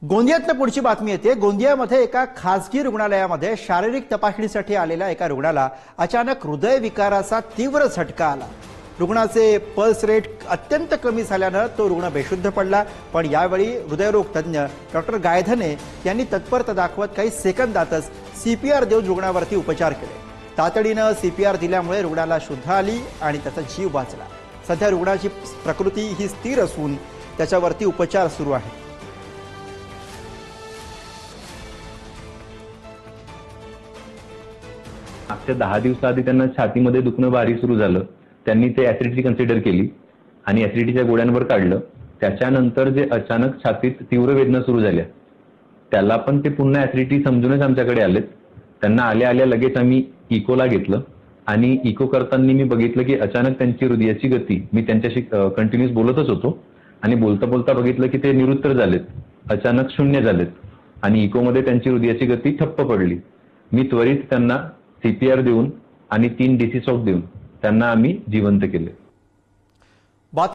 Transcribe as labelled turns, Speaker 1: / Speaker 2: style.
Speaker 1: गोंदियातनं पुढची बातमी येते। गोंदियामध्ये एका खासगी रुग्णालयामध्ये शारीरिक तपासणीसाठी आलेल्या एका रुग्णाला अचानक हृदयविकाराचा तीव्र झटका आला। रुग्णाचे पल्स रेट अत्यंत कमी झाल्यानं तो रुग्ण बेशुद्ध पडला। पण यावेळी हृदयरोग तज्ञ डॉक्टर गायधने यांनी तत्परता दाखवत काही सेकंदातच सीपीआर देऊन रुग्णावरती उपचार केले। तातडीनं सीपीआर दिल्यामुळे रुग्णाला शुद्ध आली आणि त्याचा जीव वाचला। सध्या रुग्णाची प्रकृती ही स्थिर असून त्याच्यावरती उपचार सुरू आहेत।
Speaker 2: मागच्या 10 दिवसाआधी त्यांना छातीमध्ये दुखणं भारी सुरू झालं। त्यांनी ते ऍसिडिटी कन्सिडर केली आणि ऍसिडिटीच्या गोळ्यांवर काढलं। त्याच्यानंतर जे अचानक छातीत तीव्र वेदना सुरू झाल्या, त्याला पण ते पुन्हा ऍसिडिटी समजूनच आमच्याकडे आलेत। त्यांना आल्या आल्या लगेच आम्ही इकोला घेतलं आणि इको करताना मी बघितलं की अचानक त्यांची हृदयाची गती, मी त्यांच्याशी कंटिन्यूअस बोलतच होतो आणि बोलता बोलता बघितलं की ते निरुत्तर झालेत, अचानक शून्य झालेत आणि इकोमध्ये त्यांची हृदयाची गती ठप्प पडली। मी त्वरित त्यांना सीपीआर देऊन आणि 3 डीसी शॉक देऊन त्यांना आम्ही जिवंत केले।